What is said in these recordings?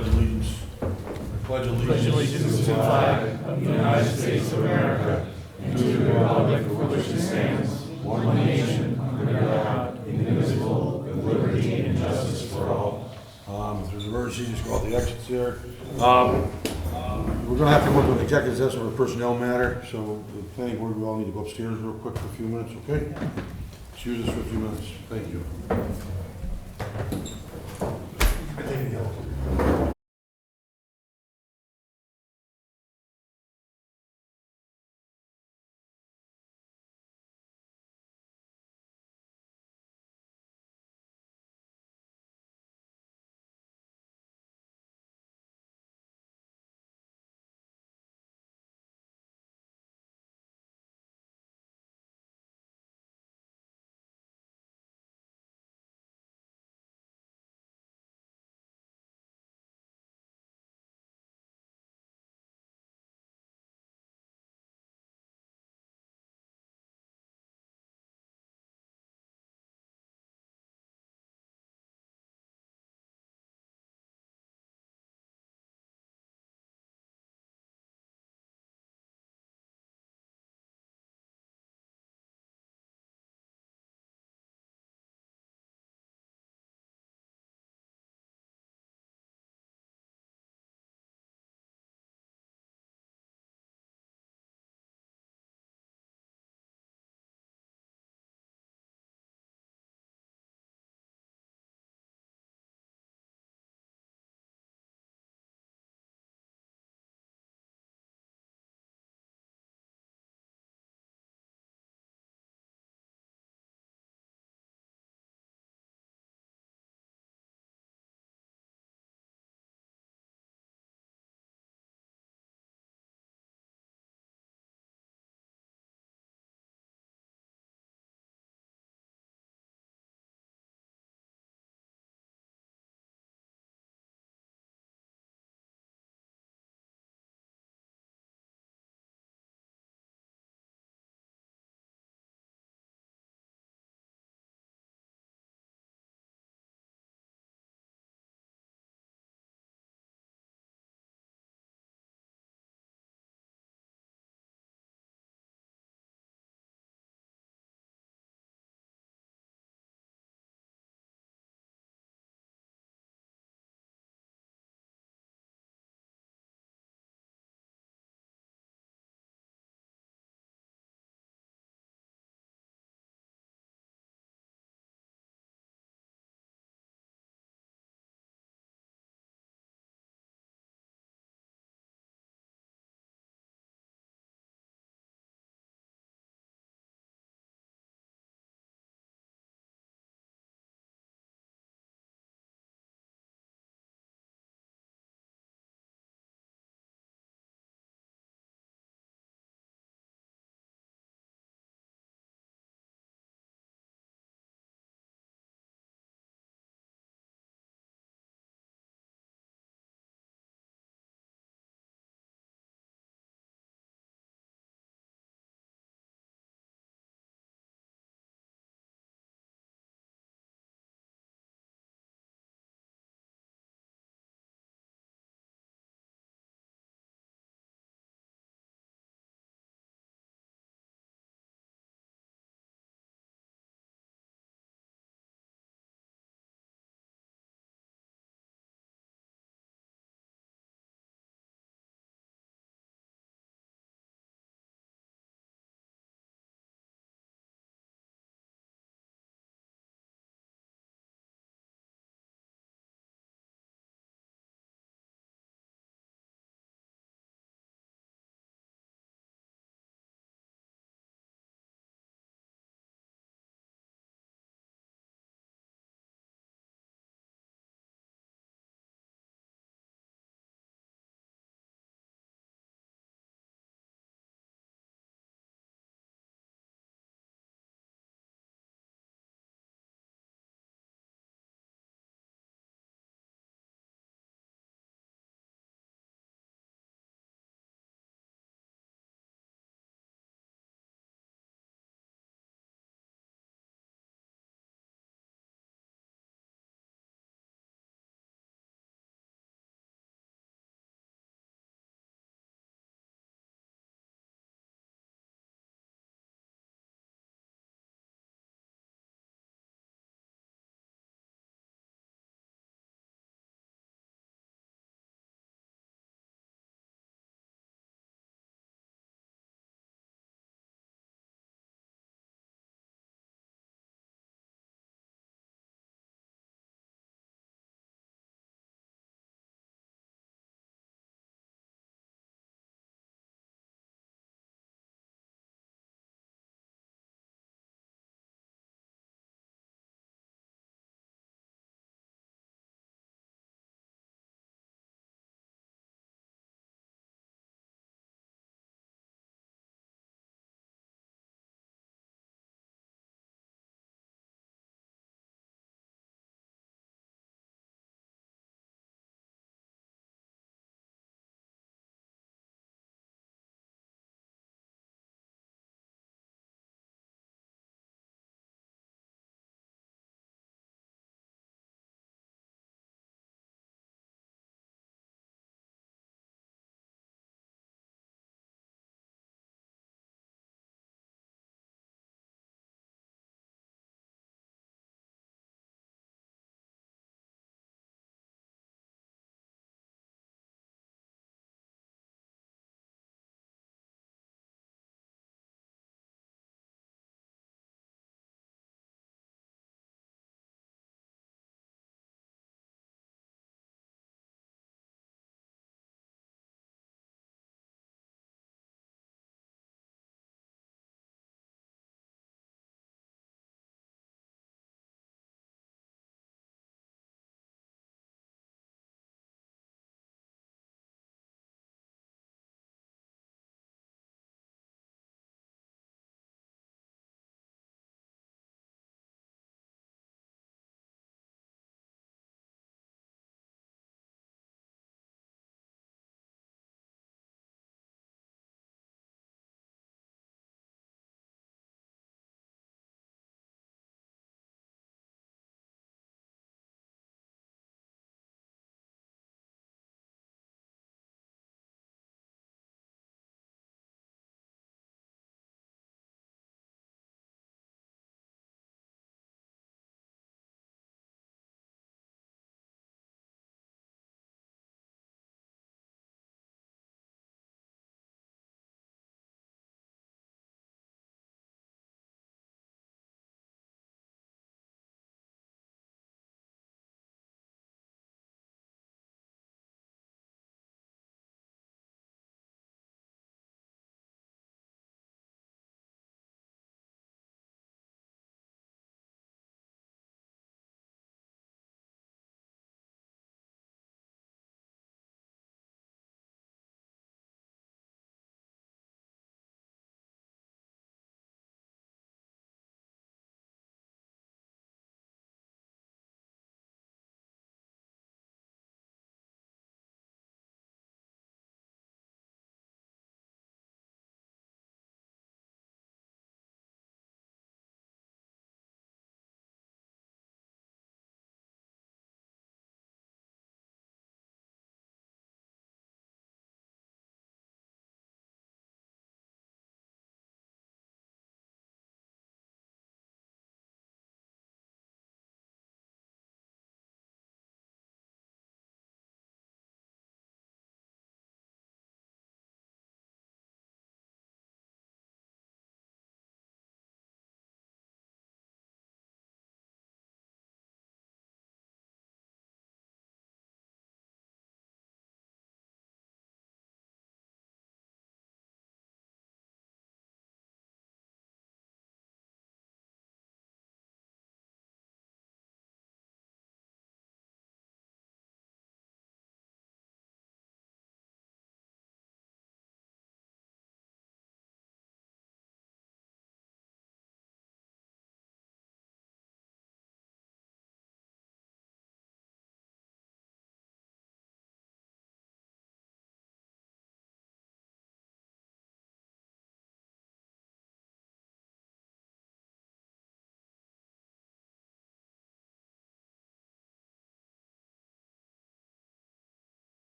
pledge allegiance. I pledge allegiance to the flag of the United States of America and to the republic for which it stands, one nation, under God, indivisible, with liberty and justice for all. If there's an emergency, just go out the exits there. We're gonna have to go into an executive session for a personnel matter, so the planning board, we all need to go upstairs real quick for a few minutes, okay? Excuse us for a few minutes. Thank you.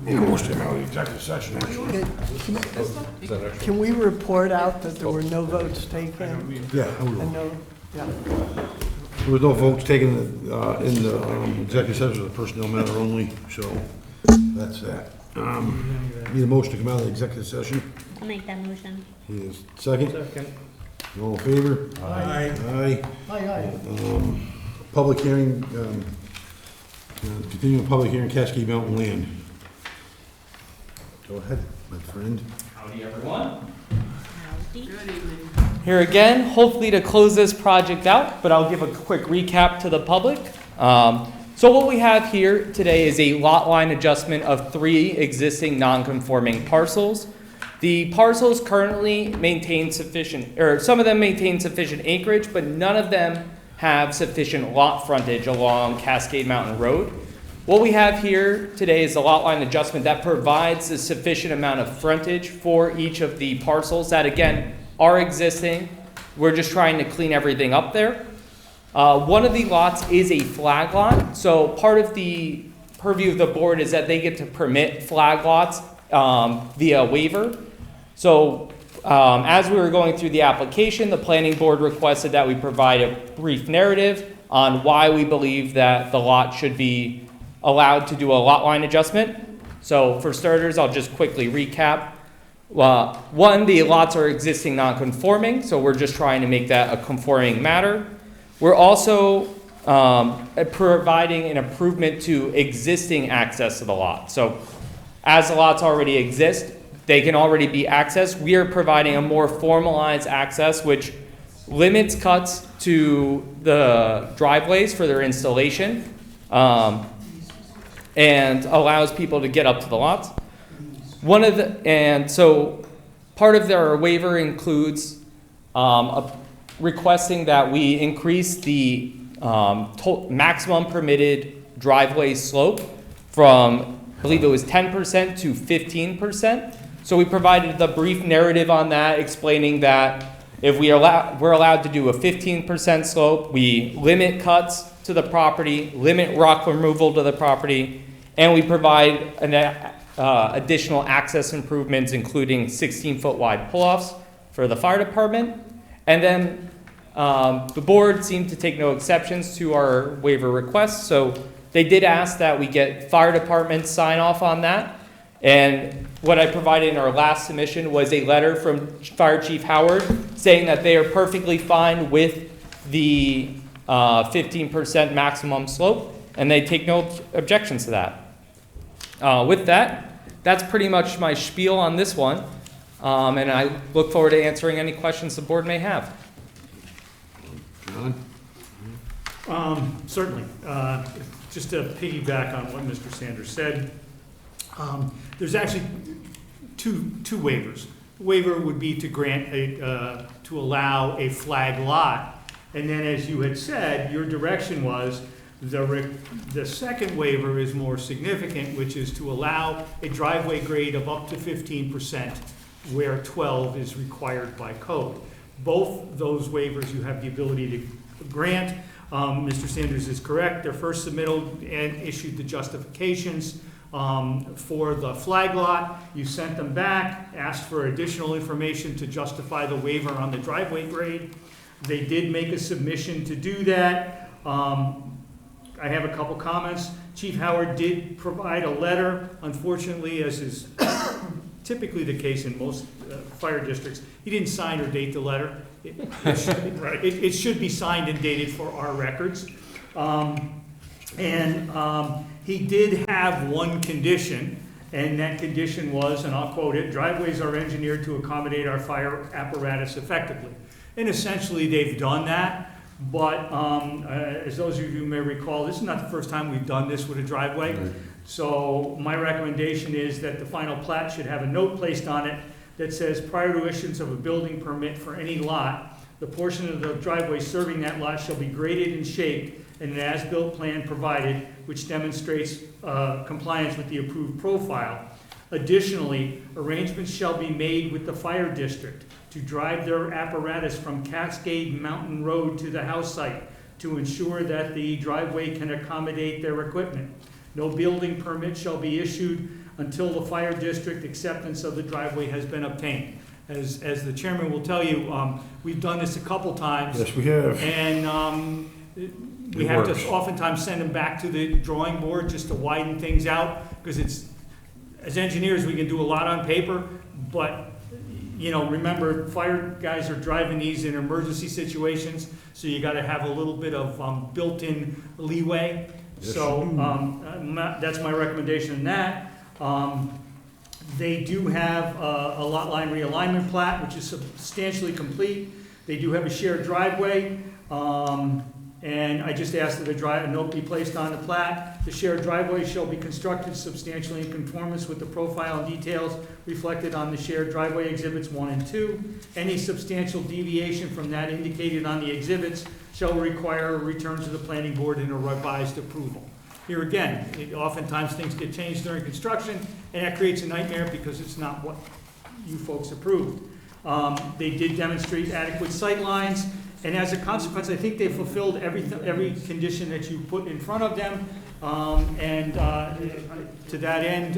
Need a motion to come out of the executive session. Can we report out that there were no votes taken? Yeah, I will. And no, yeah. There was no votes taken in the executive session, of the personnel matter only, so that's that. Need a motion to come out of the executive session. I'll make that motion. Yes. Second? All in favor? Aye. Aye. Aye. Public hearing, continuing public hearing, Cascade Mountain Land. Go ahead, my friend. Howdy, everyone. Howdy. Here again, hopefully to close this project out, but I'll give a quick recap to the public. So what we have here today is a lot line adjustment of 3 existing non-conforming parcels. The parcels currently maintain sufficient, or some of them maintain sufficient acreage, but none of them have sufficient lot frontage along Cascade Mountain Road. What we have here today is a lot line adjustment that provides a sufficient amount of frontage for each of the parcels that, again, are existing. We're just trying to clean everything up there. One of the lots is a flag lot, so part of the purview of the board is that they get to permit flag lots via waiver. So as we were going through the application, the planning board requested that we provide a brief narrative on why we believe that the lot should be allowed to do a lot line adjustment. So for starters, I'll just quickly recap. One, the lots are existing non-conforming, so we're just trying to make that a conforming matter. We're also providing an improvement to existing access to the lot. So as the lots already exist, they can already be accessed. We are providing a more formalized access, which limits cuts to the driveways for their installation, and allows people to get up to the lots. So part of their waiver includes requesting that we increase the maximum permitted driveway slope from, I believe it was 10% to 15%. So we provided the brief narrative on that, explaining that if we're allowed to do a 15% slope, we limit cuts to the property, limit rock removal to the property, and we provide additional access improvements, including 16-foot wide pull-offs for the fire department. And then the board seemed to take no exceptions to our waiver request, so they did ask that we get fire department sign off on that. And what I provided in our last submission was a letter from Fire Chief Howard saying that they are perfectly fine with the 15% maximum slope, and they take no objections to that. With that, that's pretty much my spiel on this one, and I look forward to answering any questions the board may have. John? Certainly. Just to piggyback on what Mr. Sanders said, there's actually two waivers. The waiver would be to grant to allow a flag lot, and then as you had said, your direction was the second waiver is more significant, which is to allow a driveway grade of up to 15% where 12 is required by code. Both those waivers you have the ability to grant. Mr. Sanders is correct. They're first submitted and issued the justifications for the flag lot. You sent them back, asked for additional information to justify the waiver on the driveway grade. They did make a submission to do that. I have a couple comments. Chief Howard did provide a letter. Unfortunately, as is typically the case in most fire districts, he didn't sign or date the letter. It should be signed and dated for our records. He did have one condition, and that condition was, and I'll quote it, driveways are engineered to accommodate our fire apparatus effectively. And essentially they've done that, but as those of you may recall, this is not the first time we've done this with a driveway. Right. So my recommendation is that the final plat should have a note placed on it that says, prior to issuance of a building permit for any lot, the portion of the driveway serving that lot shall be graded and shaped and an as-built plan provided which demonstrates compliance with the approved profile. Additionally, arrangements shall be made with the fire district to drive their apparatus from Cascade Mountain Road to the house site to ensure that the driveway can accommodate their equipment. No building permit shall be issued until the fire district acceptance of the driveway has been obtained. As the chairman will tell you, we've done this a couple times. Yes, we have. And we It have works. to oftentimes send them back to the drawing board just to widen things out, because it's, as engineers, we can do a lot on paper, but, you know, remember, fire guys are driving these in emergency situations, so you gotta have a little bit of built-in leeway. Yes. So, that's my recommendation in that. They do have a lot line realignment plat, which is substantially complete. They do have a shared driveway, and I just asked that a note be placed on the plat. The shared driveway shall be constructed substantially in conformance with the profile and details reflected on the shared driveway exhibits 1 and 2. Any substantial deviation from that indicated on the exhibits shall require a return to the planning board and a revised approval. Here again, oftentimes things get changed during construction, and that creates a nightmare because it's not what you folks approved. They did demonstrate adequate sight lines, and as a consequence, I think they fulfilled every condition that you put in front of them. To that end,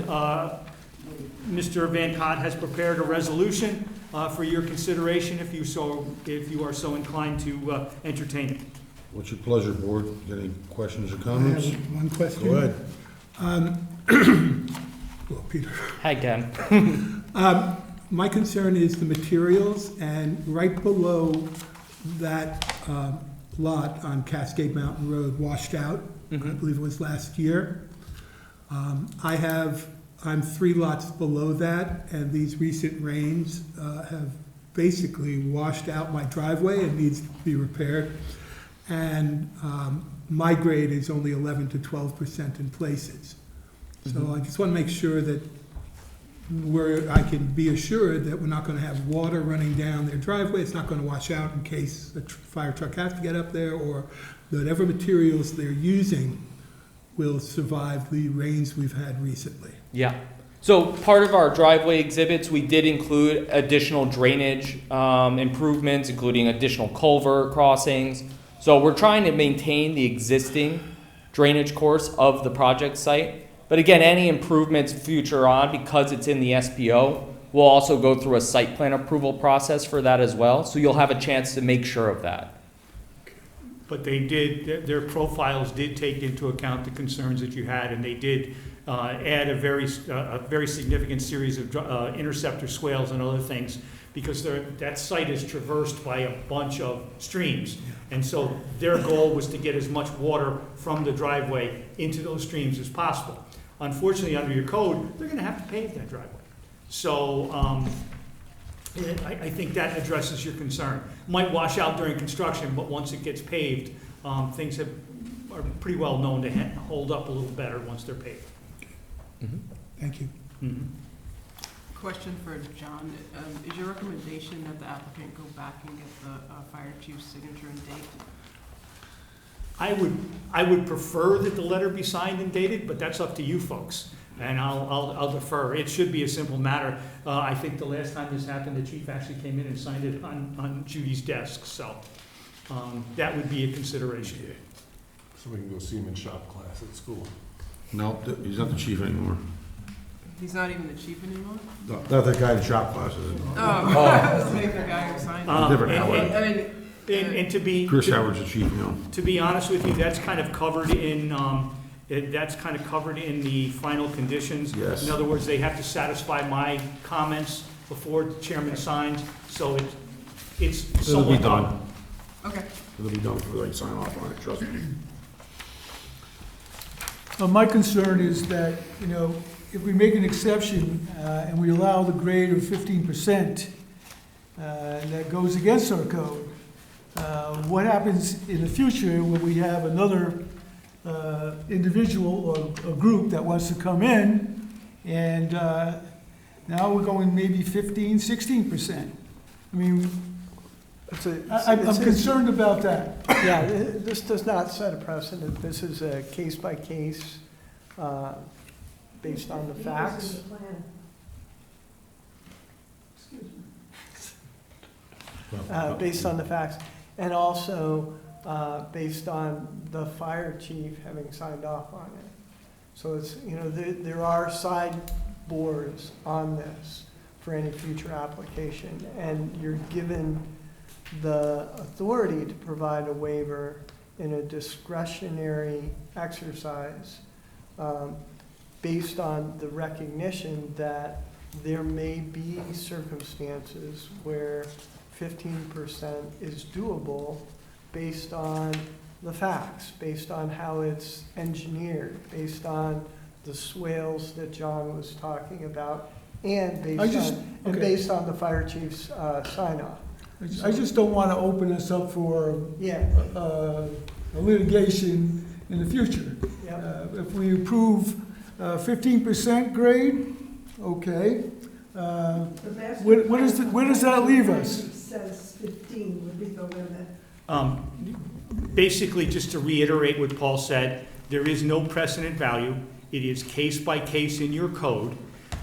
Mr. Van Cott has prepared a resolution for your consideration if you are so inclined to entertain it. What's your pleasure, board? Got any questions or I comments? have one question. Go ahead. Well, Peter. Hi, Ken. My concern is the materials, and right below that lot on Cascade Mountain Road washed out, I believe it was last year. I'm 3 lots below that, and these recent rains have basically washed out my driveway. It needs to be repaired. And my grade is only 11 to 12% in places. So I just want to make sure that I can be assured that we're not going to have water running down their driveway. It's not going to wash out in case a fire truck has to get up there, or whatever materials they're using will survive the rains we've had recently. Yeah. So part of our driveway exhibits, we did include additional drainage improvements, including additional culvert crossings. So we're trying to maintain the existing drainage course of the project site. But again, any improvements future on, because it's in the SPO, we'll also go through a site plan approval process for that as well. So you'll have a chance to make sure of that. But they did, their profiles did take into account the concerns that you had, and they did add a very significant series of interceptor swales and other things, because that site is traversed by a bunch of streams. And so their goal was to get as much water from the driveway into those streams as possible. Unfortunately, under your code, they're gonna have to pave that driveway. So I think that addresses your concern. Might wash out during construction, but once it gets paved, things are pretty well known to hold up a little better once they're paved. Thank you. Question for John. Is your recommendation that the applicant go back and get the fire chief's signature and date? I would prefer that the letter be signed and dated, but that's up to you folks, and I'll defer. It should be a simple matter. I think the last time this happened, the chief actually came in and signed it on Judy's desk, so that would be a consideration. So we can go see him in shop class at school. No, he's not the chief anymore. He's not even the chief anymore? Not the guy in shop classes. Oh, I was thinking the guy who signed it. Different Howard. I mean, And to be Chris Howard's the chief now. to be honest with you, that's kind of covered in the final conditions. Yes. In other words, they have to satisfy my comments before the chairman signs, so it's It'll be somewhat done. okay. It'll be done before they sign off on it, trust me. My concern is that, you know, if we make an exception and we allow the grade of 15%, that goes against our code, what happens in the future when we have another individual or a group that wants to come in, and now we're going maybe 15, 16%? I mean, I'm concerned about that. Yeah, this does not set a precedent. This is a case-by-case, based on the facts. Based on the facts, and also based on the fire chief having signed off on it. So it's, you know, there are sideboards on this for any future application, and you're given the authority to provide a waiver in a discretionary exercise, based on the recognition that there may be circumstances where 15% is doable based on the facts, based on how it's engineered, based on the swales that John was talking about, and based on the fire chief's sign-off. I just don't want to open us up for Yeah, a litigation in the future. yeah. If we approve 15% grade, okay. Where does that leave us? Says 15 would be the limit. Basically, just to reiterate what Paul said, there is no precedent value. It is case by case in your code.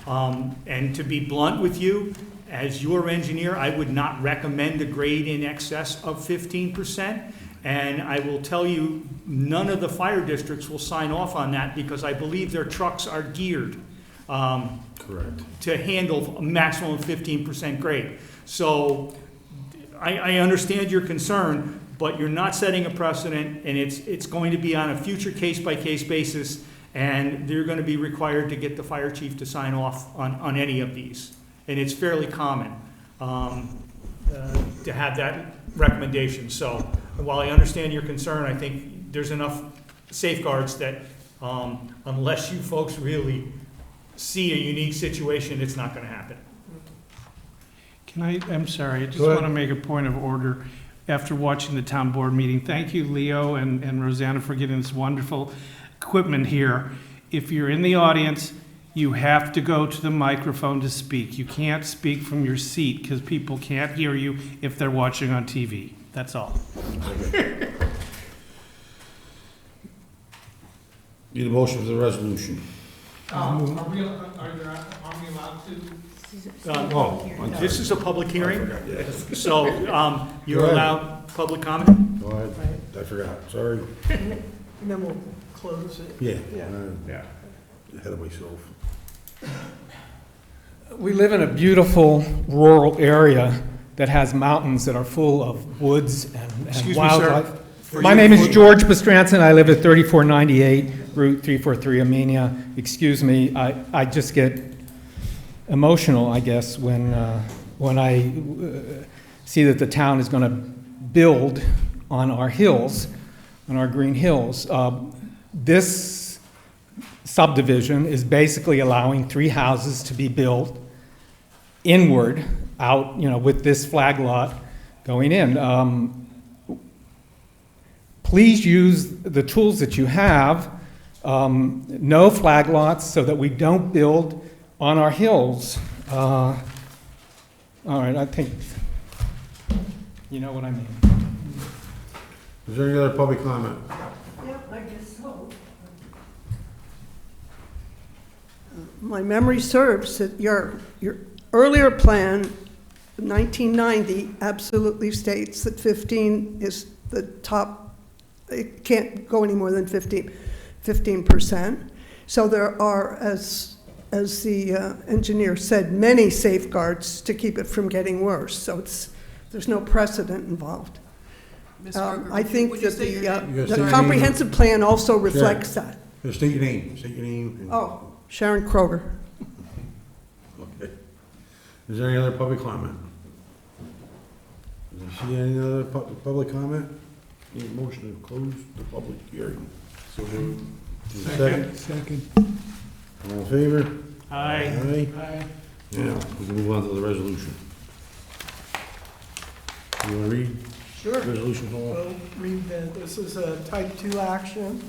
And to be blunt with you, as your engineer, I would not recommend a grade in excess of 15%. And I will tell you, none of the fire districts will sign off on that because I believe their trucks are geared Correct. to handle a maximum of 15% grade. So I understand your concern, but you're not setting a precedent, and it's going to be on a future case-by-case basis, and they're going to be required to get the fire chief to sign off on any of these. And it's fairly common to have that recommendation. So while I understand your concern, I think there's enough safeguards that unless you folks really see a unique situation, it's not going to happen. I'm sorry, I just Go ahead. want to make a point of order after watching the town board meeting. Thank you, Leo and Rosanna, for getting this wonderful equipment here. If you're in the audience, you have to go to the microphone to speak. You can't speak from your seat because people can't hear you if they're watching on TV. That's all. Need a motion for the resolution. Are we allowed to? This is a public hearing, so you're Go ahead. allowed public comment? Go ahead. I forgot, sorry. And then we'll close it. Yeah. Yeah. Ahead of myself. We live in a beautiful rural area that has mountains that are full of woods and Excuse me, sir. wildlife. For My you- name is George Bestranson. I live at 3498 Route 343, Amenia. Excuse me, I just get emotional, I guess, when I see that the town is going to build on our hills, on our green hills. This subdivision is basically allowing 3 houses to be built inward, out, with this flag lot going in. Please use the tools that you have. No flag lots so that we don't build on our hills. All right, I think you know what I mean. Is there any other public comment? Yep, I guess so. My memory serves that your earlier plan, 1990, absolutely states that 15 is the top, it can't go any more than 15%. So there are, as the engineer said, many safeguards to keep it from getting worse. So there's no precedent involved. Ms. Kroger, I think would you that say your name? You gotta the say your comprehensive plan also reflects that. State your name, state your name. and- Oh, Sharon Kroger. Okay. Is there any other public comment? Does I see any other public comment? Need a motion to close the public hearing. So moved. Second. Second. All in favor? Aye. Aye. Yeah, we can move on to the resolution. You want to read Sure. resolution, Paul? We'll read this is a type 2 action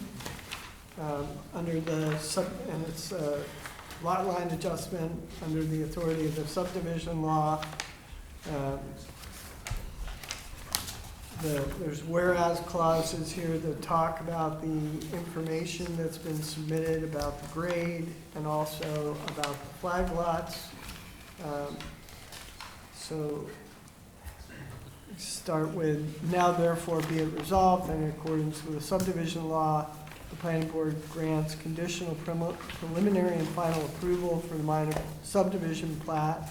under the and it's a lot line adjustment under the authority of the subdivision law. There's whereas clauses here that talk about the information that's been submitted about the grade and also about the flag lots. So start with, now therefore be it resolved in accordance with the subdivision law the planning board grants conditional preliminary and final approval for the minor subdivision plat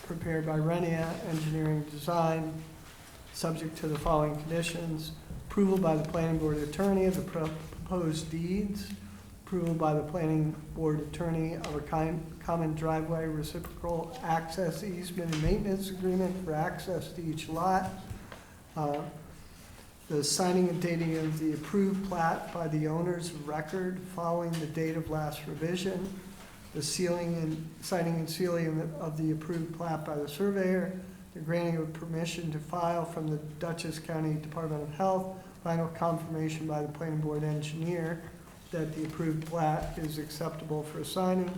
prepared by Renia Engineering Design, subject to the following conditions: approval by the planning board attorney of the proposed deeds, approval by the planning board attorney of a common driveway reciprocal access easement and maintenance agreement for access to each lot, the signing and dating of the approved plat by the owners of record following the date of last revision, the signing and sealing of the approved plat by the surveyor, the granting of permission to file from the Dutchess County Department of Health, final confirmation by the planning board engineer that the approved plat is acceptable for signing,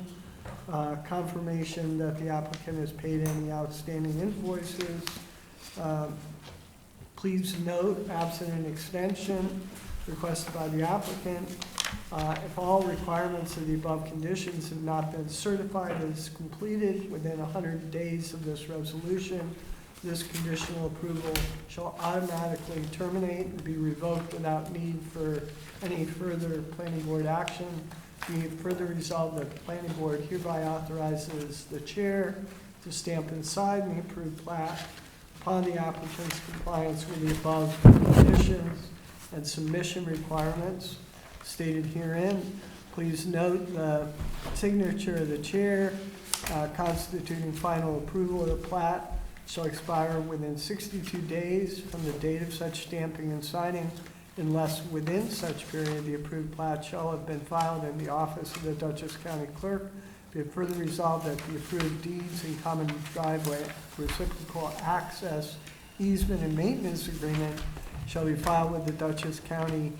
confirmation that the applicant has paid any outstanding invoices. Please note, absent an extension requested by the applicant, if all requirements of the above conditions have not been certified as completed within 100 days of this resolution, this conditional approval shall automatically terminate and be revoked without need for any further planning board action. Be it further resolved that the planning board hereby authorizes the chair to stamp and sign the approved plat upon the applicant's compliance with the above conditions and submission requirements stated herein. Please note the signature of the chair constituting final approval of the plat shall expire within 62 days from the date of such stamping and signing, unless within such period the approved plat shall have been filed in the office of the Dutchess County Clerk. Be it further resolved that the approved deeds and common driveway reciprocal access easement and maintenance agreement shall be filed with the Dutchess County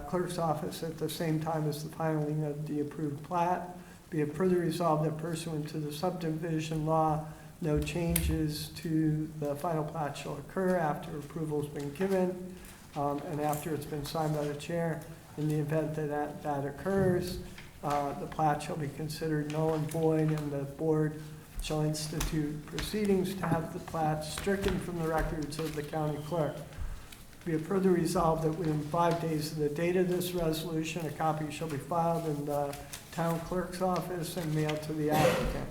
Clerk's office at the same time as the filing of the approved plat. Be it further resolved that pursuant to the subdivision law, no changes to the final plat shall occur after approval's been given and after it's been signed by the chair. In the event that that occurs, the plat shall be considered null and void, and the board shall institute proceedings to have the plat stricken from the records of the county clerk. Be it further resolved that within 5 days of the date of this resolution, a copy shall be filed in the town clerk's office and mailed to the applicant.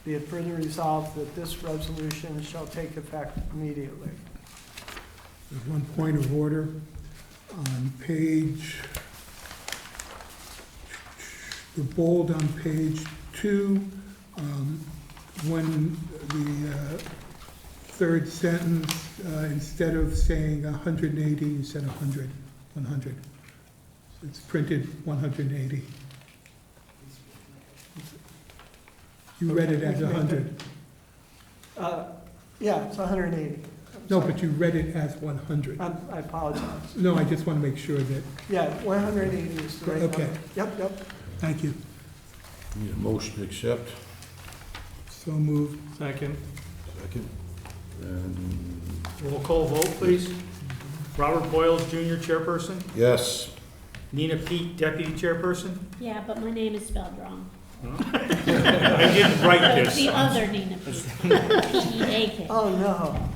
Be it further resolved that this resolution shall take effect immediately. There's one point of order on page, the bold on page 2, when the third sentence, instead of saying 180, you said 100. It's printed 180. You read it as 100. Yeah, it's 180. No, but you read it as 100. I apologize. No, I just want to make sure that, Yeah, 180 is the right number. Okay. Yep. thank you. Need a motion to accept. So moved. Second. Second. And Roll call vote, please. Robert Boyles, Jr., Chairperson. yes. Nina Peak, Deputy Chairperson. Yeah, but my name is spelled wrong. I didn't write It's this. the other Nina Peak, P-E-A-K. Oh, no.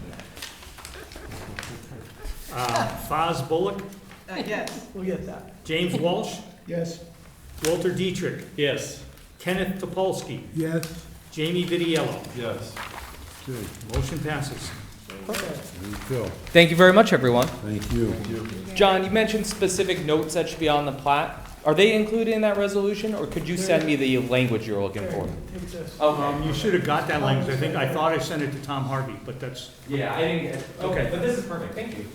Faz Bullock, Yes. We'll get that. James Walsh, Yes. Walter Dietrich. Yes. Kenneth Topolsky, Yes. Jamie Vidiello. Yes. Okay, Motion passes. Okay. there you go. Thank you very much, everyone. Thank you. John, you mentioned specific notes that should be on the plat. Are they included in that resolution, or could you send me the language you're looking for? Take this. You should have got that language. I thought I sent it to Tom Harvey, but that's, Yeah, I didn't get it. Okay. But this is perfect, thank you.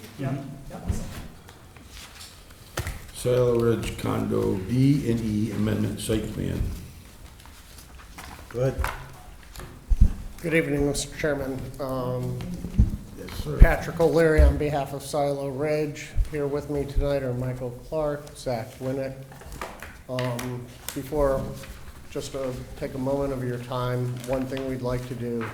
Silo Ridge Condo D and E Amendment Site Plan. Go ahead. Good evening, Mr. Chairman. Yes, sir. Patrick O'Leary on behalf of Silo Ridge. Here with me tonight are Michael Clark, Zach Winnick. Before, just to take a moment of your time, one thing we'd like to do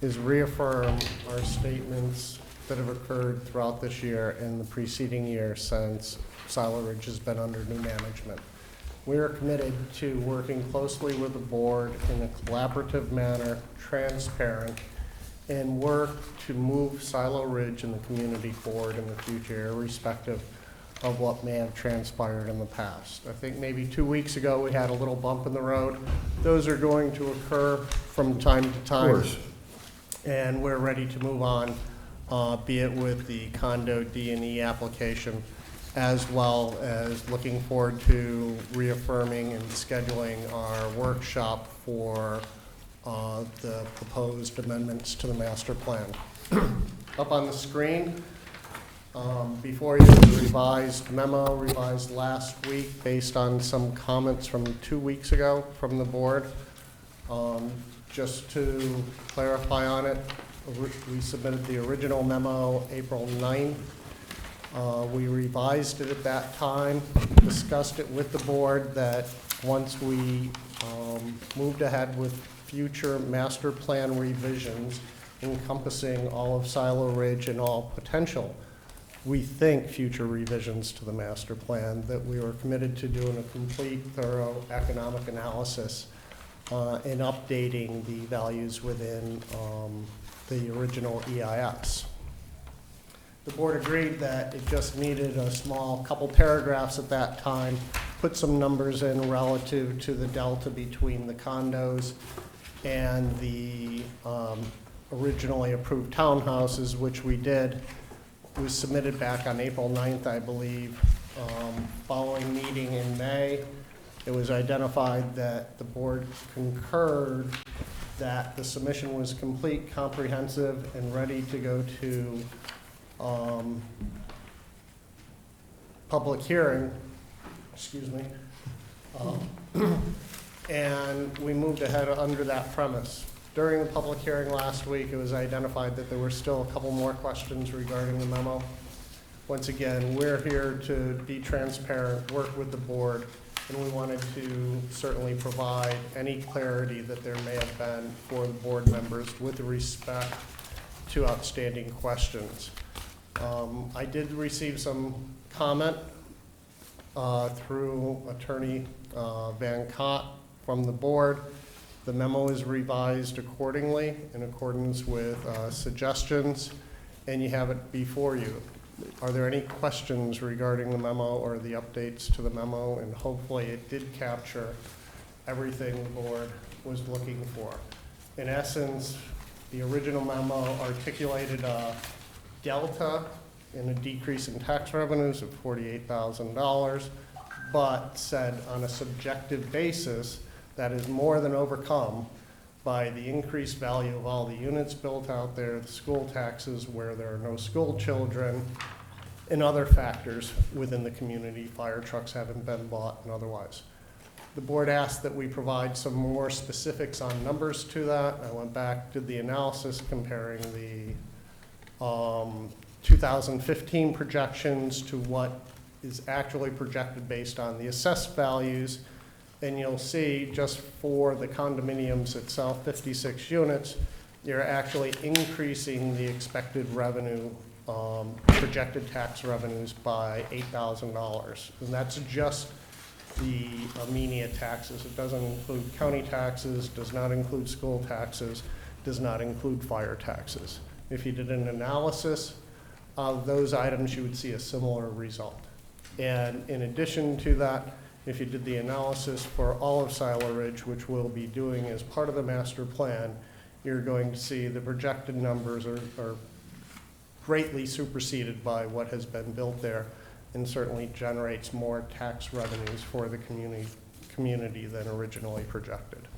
is reaffirm our statements that have occurred throughout this year and the preceding year since Silo Ridge has been under new management. We are committed to working closely with the board in a collaborative manner, transparent, and work to move Silo Ridge and the community forward in the future, irrespective of what may have transpired in the past. I think maybe 2 weeks ago, we had a little bump in the road. Those are going to occur from time to time. Of course. And we're ready to move on, be it with the condo D&E application, as well as looking forward to reaffirming and scheduling our workshop for the proposed amendments to the master plan. Up on the screen, before you, the revised memo, revised last week based on some comments from 2 weeks ago from the board. Just to clarify on it, we submitted the original memo April 9th. We revised it at that time, discussed it with the board that once we moved ahead with future master plan revisions encompassing all of Silo Ridge and all potential, we think, future revisions to the master plan, that we were committed to doing a complete, thorough economic analysis and updating the values within the original EIS. The board agreed that it just needed a small couple paragraphs at that time, put some numbers in relative to the delta between the condos and the originally approved townhouses, which we did. It was submitted back on April 9th, I believe. Following meeting in May, it was identified that the board concurred that the submission was complete, comprehensive, and ready to go to public hearing, excuse me. And we moved ahead under that premise. During the public hearing last week, it was identified that there were still a couple more questions regarding the memo. Once again, we're here to be transparent, work with the board, and we wanted to certainly provide any clarity that there may have been for the board members with respect to outstanding questions. I did receive some comment through Attorney Van Cott from the board. The memo is revised accordingly in accordance with suggestions, and you have it before you. Are there any questions regarding the memo or the updates to the memo? And hopefully it did capture everything the board was looking for. In essence, the original memo articulated a delta in a decrease in tax revenues of $48,000, but said on a subjective basis that is more than overcome by the increased value of all the units built out there, the school taxes where there are no school children, and other factors within the community, fire trucks haven't been bought and otherwise. The board asked that we provide some more specifics on numbers to that. I went back, did the analysis comparing the 2015 projections to what is actually projected based on the assessed values. And you'll see just for the condominiums itself, 56 units, you're actually increasing the expected revenue, projected tax revenues by $8,000. And that's just the Amenia taxes. It doesn't include county taxes, does not include school taxes, does not include fire taxes. If you did an analysis of those items, you would see a similar result. And in addition to that, if you did the analysis for all of Silo Ridge, which we'll be doing as part of the master plan, you're going to see the projected numbers are greatly superseded by what has been built there, and certainly generates more tax revenues for the community than originally projected.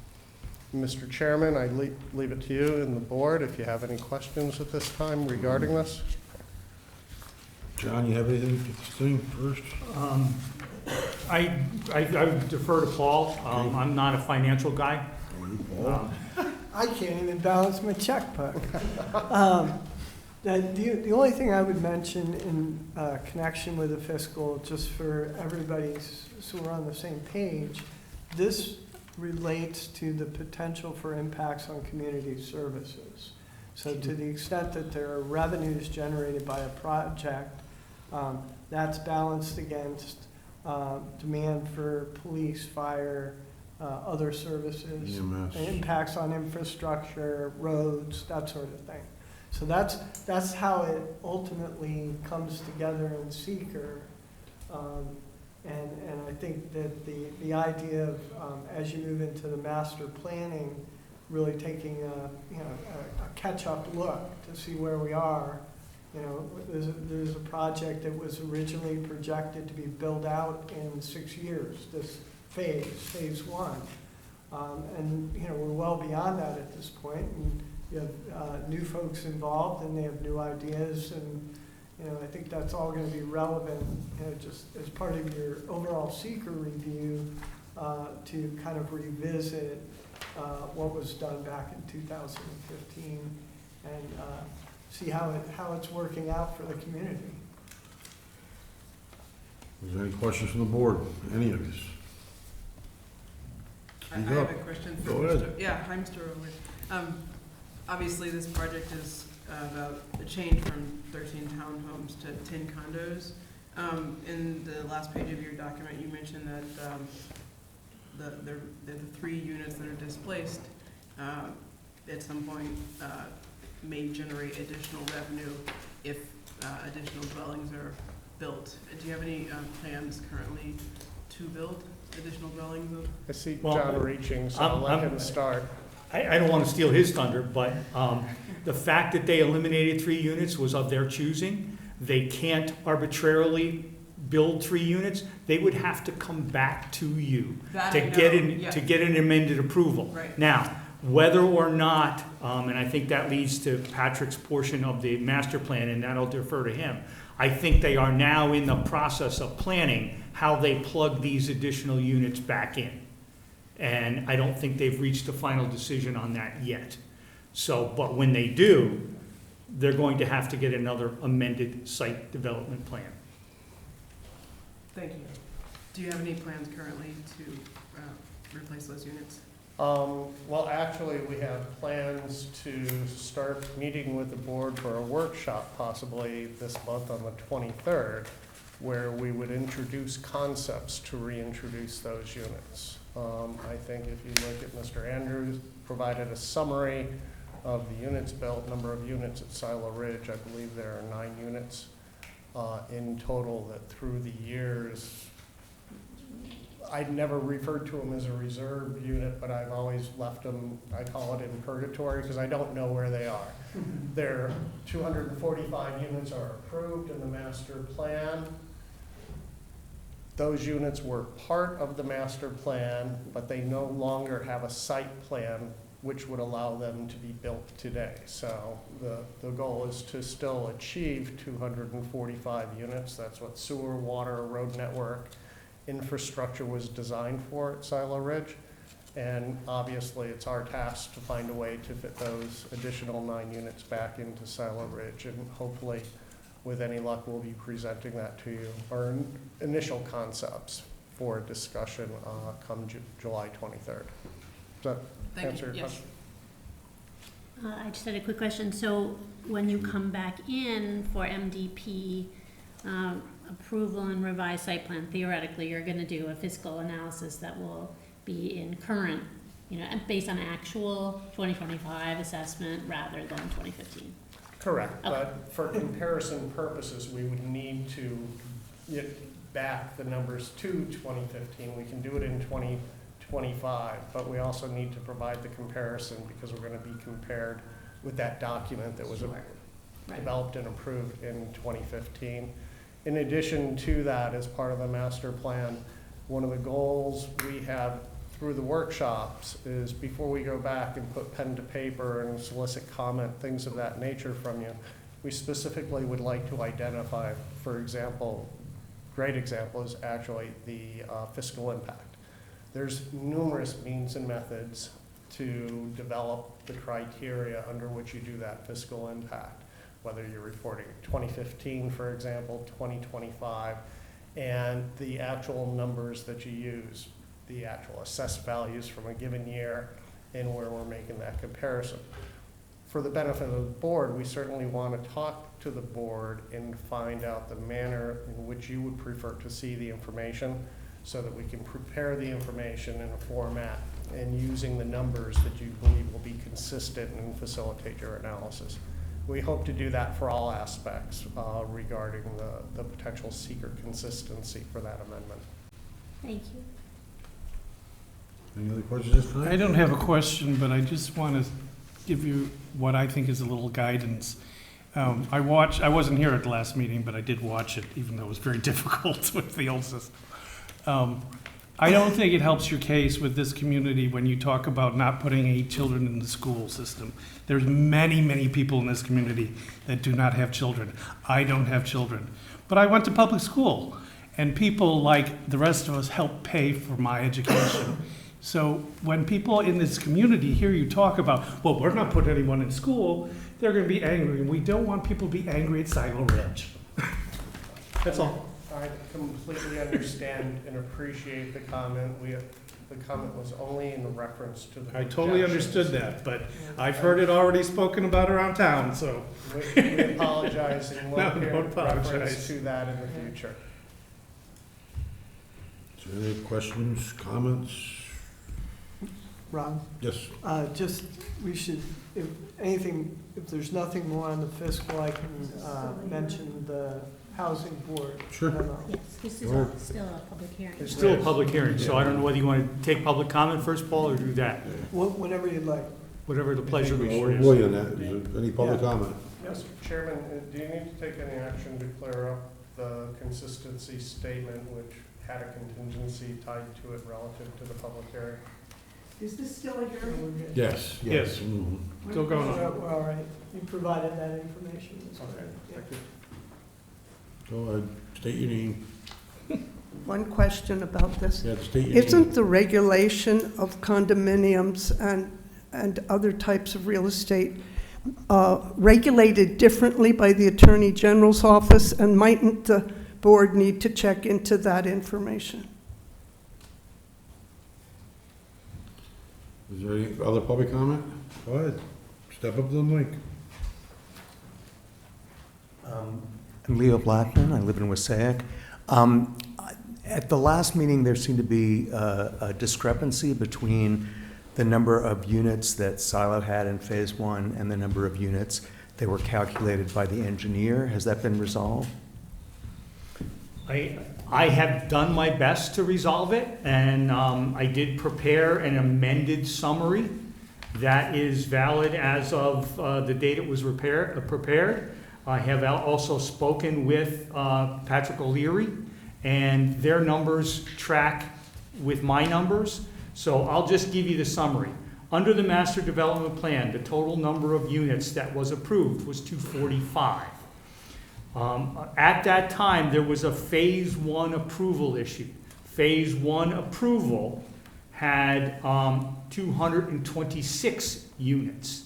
Mr. Chairman, I leave it to you and the board if you have any questions at this time regarding this. John, you have anything to say first? I would defer to Paul. I'm not a financial guy. I can't even balance my checkbook. The only thing I would mention in connection with the fiscal, just for everybody, so we're on the same page, this relates to the potential for impacts on community services. So to the extent that there are revenues generated by a project, that's balanced against demand for police, fire, other services, EMS. impacts on infrastructure, roads, that sort of thing. So that's how it ultimately comes together in seeker And I think that the idea of, as you move into the master planning, really taking a catch-up look to see where we are. You know, there's a project that was originally projected to be built out in 6 years, this phase one. And, you know, we're well beyond that at this point, and you have new folks involved, and they have new ideas, and, you know, I think that's all gonna be relevant, you know, just as part of your overall seeker review, to kind of revisit what was done back in 2015, and see how it's working out for the community. Is there any questions from the board, any of this? I have a question for Go ahead. Yeah, hi, Mr. Rowley. Obviously, this project is about a change from 13 townhomes to 10 condos. In the last page of your document, you mentioned that the 3 units that are displaced at some point may generate additional revenue if additional dwellings are built. Do you have any plans currently to build additional dwellings? I see Well, John reaching, so I'll let him start. I don't want to steal his thunder, but the fact that they eliminated 3 units was of their choosing. They can't arbitrarily build 3 units. They would have to come back to you That to I know, get yeah. an amended approval. Right. Now, whether or not, and I think that leads to Patrick's portion of the master plan, and that'll defer to him. I think they are now in the process of planning how they plug these additional units back in. And I don't think they've reached a final decision on that yet. So, but when they do, they're going to have to get another amended site development plan. Thank you. Do you have any plans currently to replace those units? Well, actually, we have plans to start meeting with the board for a workshop possibly this month on the 23rd, where we would introduce concepts to reintroduce those units. I think if you look at Mr. Andrews, provided a summary of the units built, number of units at Silo Ridge. I believe there are 9 units in total that through the years, I'd never referred to them as a reserve unit, but I've always left them, I call it in purgatory, because I don't know where they are. There, 245 units are approved in the master plan. Those units were part of the master plan, but they no longer have a site plan which would allow them to be built today. So the goal is to still achieve 245 units. That's what sewer, water, road network, infrastructure was designed for at Silo Ridge. And obviously, it's our task to find a way to fit those additional 9 units back into Silo Ridge. And hopefully, with any luck, we'll be presenting that to you, our initial concepts for discussion come July 23rd. Does that answer your question? I just had a quick question. So when you come back in for MDP approval and revised site plan, theoretically, you're going to do a fiscal analysis that will be in current, based on actual 2025 assessment rather than 2015. Correct, Okay. but for comparison purposes, we would need to get back the numbers to 2015. We can do it in 2025, but we also need to provide the comparison because we're going to be compared with that document that was Sure. Right. developed and approved in 2015. In addition to that, as part of the master plan, one of the goals we have through the workshops is before we go back and put pen to paper and solicit comment, things of that nature from you, we specifically would like to identify, for example, great example is actually the fiscal impact. There's numerous means and methods to develop the criteria under which you do that fiscal impact, whether you're reporting 2015, for example, 2025, and the actual numbers that you use, the actual assessed values from a given year, and where we're making that comparison. For the benefit of the board, we certainly want to talk to the board and find out the manner in which you would prefer to see the information so that we can prepare the information in a format and using the numbers that you believe will be consistent and facilitate your analysis. We hope to do that for all aspects regarding the potential seeker consistency for that amendment. Thank you. Any other questions this time? I don't have a question, but I just want to give you what I think is a little guidance. I wasn't here at the last meeting, but I did watch it, even though it was very difficult with the old system. I don't think it helps your case with this community when you talk about not putting any children in the school system. There's many, many people in this community that do not have children. I don't have children. But I went to public school, and people like the rest of us help pay for my education. So when people in this community hear you talk about, well, we're not putting anyone in school, they're going to be angry, and we don't want people to be angry at Silo Ridge. That's all. I completely understand and appreciate the comment. The comment was only in reference to the I totally understood that, but I've heard it already spoken about around town, so. We apologize and we'll No, hear don't apologize. reference to that in the future. Is there any questions, comments? Ron? Yes. Just, we should, if anything, if there's nothing more on the fiscal, I can mention the housing board. Sure. memo. Yes, this is Go ahead. still a public hearing. It's still a public hearing, so I don't know whether you want to take public comment first, Paul, or do that, Whenever you'd like. whatever the pleasure of the board We'll is. on that. Is there any public comment? Yes, Chairman, do you need to take any action to clear up the consistency statement which had a contingency tied to it relative to the public hearing? Is this still a hearing? Yes. Yes. Mhm. Still going on. We're all right. You provided that information. That's Okay, great. Yeah. thank you. Go ahead, state your name. One question about this. Yeah, state your name. Isn't the regulation of condominiums and other types of real estate regulated differently by the Attorney General's office? And mightn't the board need to check into that information? Is there any other public comment? Go ahead, step up to the mic. I'm Leo Blackman, I live in Wassaic. At the last meeting, there seemed to be a discrepancy between the number of units that Silo had in Phase 1 and the number of units that were calculated by the engineer. Has that been resolved? I have done my best to resolve it, and I did prepare an amended summary that is valid as of the date it was prepared. I have also spoken with Patrick O'Leary, and their numbers track with my numbers. So I'll just give you the summary. Under the master development plan, the total number of units that was approved was 245. At that time, there was a Phase 1 approval issued. Phase 1 approval had 226 units.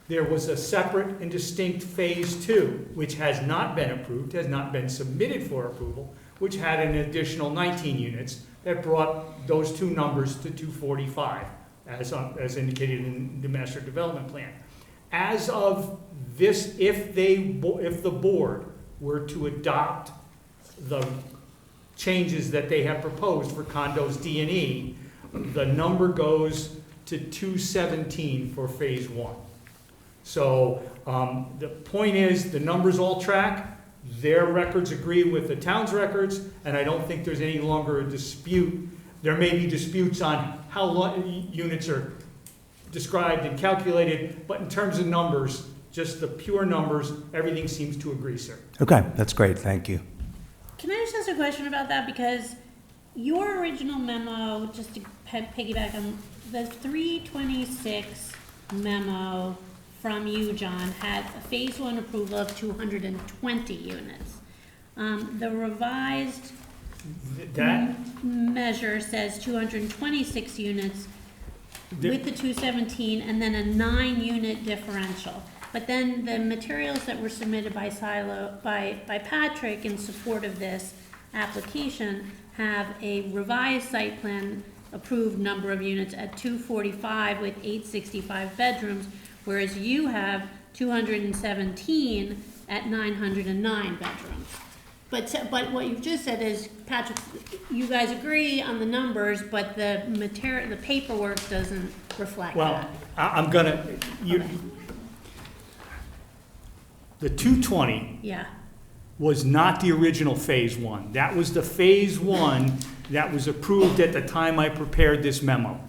There was a separate and distinct Phase 2, which has not been approved, has not been submitted for approval, which had an additional 19 units that brought those two numbers to 245, as indicated in the master development plan. As of this, if the board were to adopt the changes that they have proposed for condos D and E, the number goes to 217 for Phase 1. So the point is, the numbers all track. Their records agree with the town's records, and I don't think there's any longer a dispute. There may be disputes on how units are described and calculated, but in terms of numbers, just the pure numbers, everything seems to agree, sir. Okay, that's great, thank you. Can I just ask a question about that? Because your original memo, just to piggyback on the 326 memo from you, John, had a Phase 1 approval of 220 units. The revised measure says 226 units with the 217 and then a 9-unit differential. But then the materials that were submitted by by Patrick in support of this application have a revised site plan approved number of units at 245 with 865 bedrooms, whereas you have 217 at 909 bedrooms. But what you've just said is, Patrick, you guys agree on the numbers, but the paperwork doesn't reflect Well, that. I'm gonna, The 220 Yeah, was not the original Phase 1. That was the Phase 1 that was approved at the time I prepared this memo,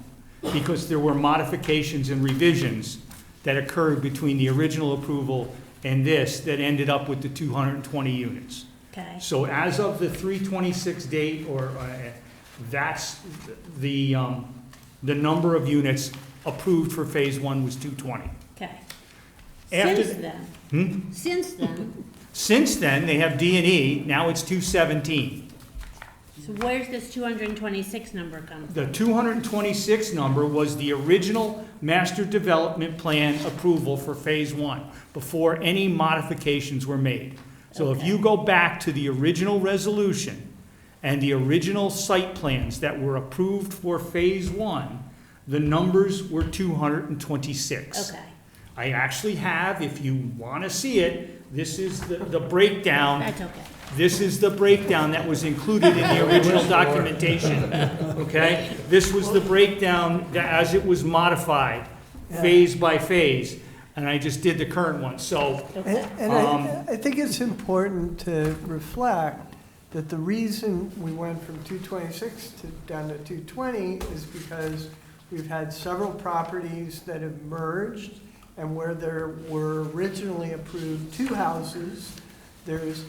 because there were modifications and revisions that occurred between the original approval and this that ended up with the 220 units. okay. So as of the 3/26 date, that's the number of units approved for Phase 1 was 220. Okay. After Since th- then, since then, Since then, they have D&E, now it's 217. so where's this 226 number come from? The 226 number was the original master development plan approval for Phase 1, before any modifications were made. So if you go back to the original resolution and the original site plans that were approved for Phase 1, the numbers were 226. Okay, I actually have, if you want to see it, this is the breakdown. that's okay. This is the breakdown that was included in the original documentation, okay? This was the breakdown as it was modified, phase by phase, and I just did the current one, so. And I think it's important to reflect that the reason we went from 226 down to 220 is because we've had several properties that have merged, and where there were originally approved 2 houses, there's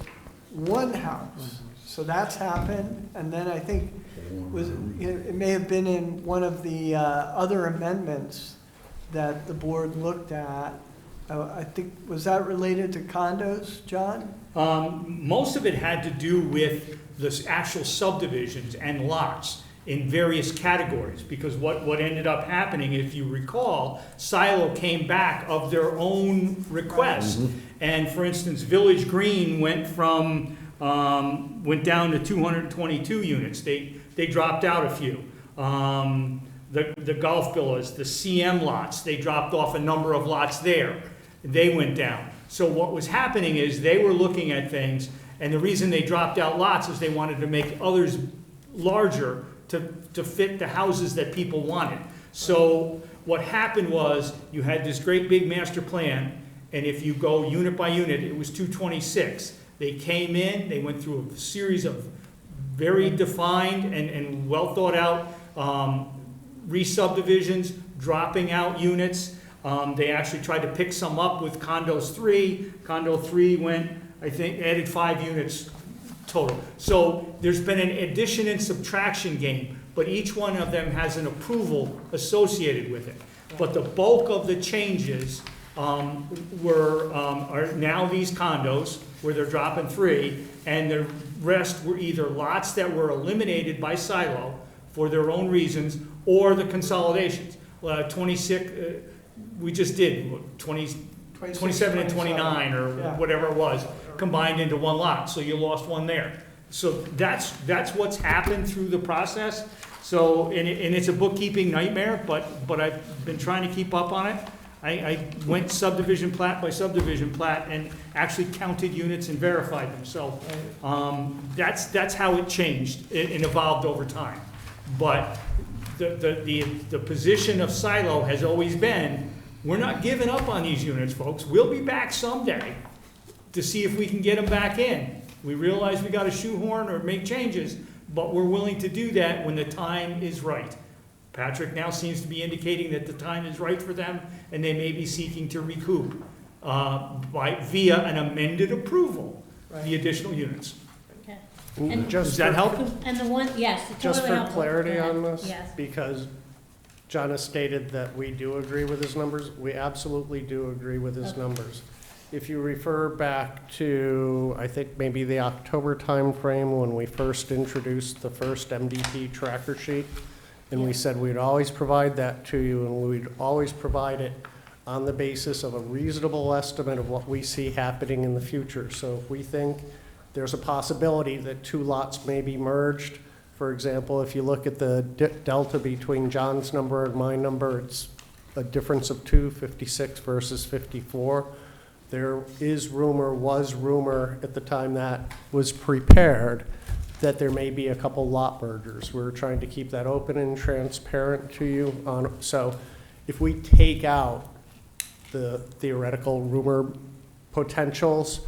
1 house. So that's happened, and then I think it may have been in one of the other amendments that the board looked at. I think, was that related to condos, John? Most of it had to do with the actual subdivisions and lots in various categories, because what ended up happening, if you recall, Silo came back of their own request. And for instance, Village Green went down to 222 units. They dropped out a few. The golf villas, the CM lots, they dropped off a number of lots there. They went down. So what was happening is they were looking at things, and the reason they dropped out lots is they wanted to make others larger to fit the houses that people wanted. So what happened was, you had this great big master plan, and if you go unit by unit, it was 226. They came in, they went through a series of very defined and well thought out re-subdivisions, dropping out units. They actually tried to pick some up with condos 3. Condo 3 went, I think, added 5 units total. So there's been an addition and subtraction game, but each one of them has an approval associated with it. But the bulk of the changes are now these condos, where they're dropping 3, and the rest were either lots that were eliminated by Silo for their own reasons, or the consolidations. 26, we just did, 27 and 29, or whatever it was, combined into one lot, so you lost one there. So that's what's happened through the process. So, and it's a bookkeeping nightmare, but I've been trying to keep up on it. I went subdivision plat by subdivision plat and actually counted units and verified them. So that's how it changed and evolved over time. But the position of Silo has always been, we're not giving up on these units, folks. We'll be back someday to see if we can get them back in. We realize we got to shoehorn or make changes, but we're willing to do that when the time is right. Patrick now seems to be indicating that the time is right for them, and they may be seeking to recoup via an amended approval, the additional units. Okay. And Does that help? And the one, yes, it Just totally for helpful. clarity Go ahead. on this, Yes. because John has stated that we do agree with his numbers, we absolutely do agree with his numbers. If you refer back to, I think maybe the October timeframe when we first introduced the first MDP tracker sheet, and we said we'd always provide that to you, and we'd always provide it on the basis of a reasonable estimate of what we see happening in the future. So if we think there's a possibility that 2 lots may be merged, for example, if you look at the delta between John's number and my number, it's a difference of 2, 56 versus 54. There was rumor at the time that was prepared that there may be a couple lot mergers. We're trying to keep that open and transparent to you. So if we take out the theoretical rumor potentials,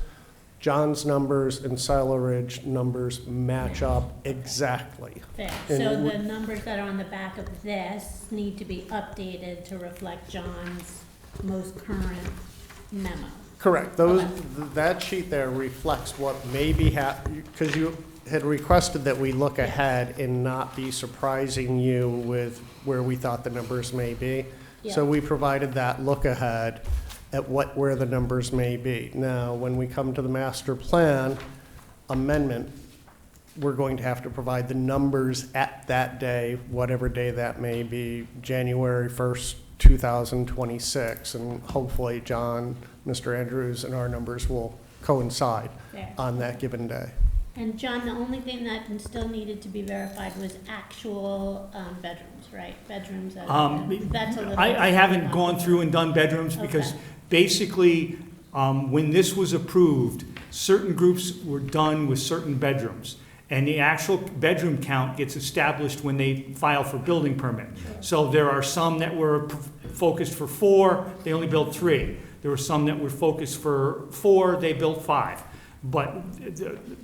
John's numbers and Silo Ridge numbers match up exactly. Fair. And So we- the numbers that are on the back of this need to be updated to reflect John's most current memo. Correct. Those, that sheet there reflects what may be because you had requested that we look ahead and not be surprising you with where we thought the numbers may be. So Yeah. we provided that look ahead at where the numbers may be. Now, when we come to the master plan amendment, we're going to have to provide the numbers at that day, whatever day that may be, January 1st, 2026. And hopefully, John, Mr. Andrews, and our numbers will coincide Fair. on that given day. And John, the only thing that still needed to be verified was actual bedrooms, right? Bedrooms. That's a little. I haven't gone through and done bedrooms because Okay. basically, when this was approved, certain groups were done with certain bedrooms. And the actual bedroom count gets established when they file for building permit. So there are some that were focused for 4, they only built 3. There were some that were focused for 4, they built 5. But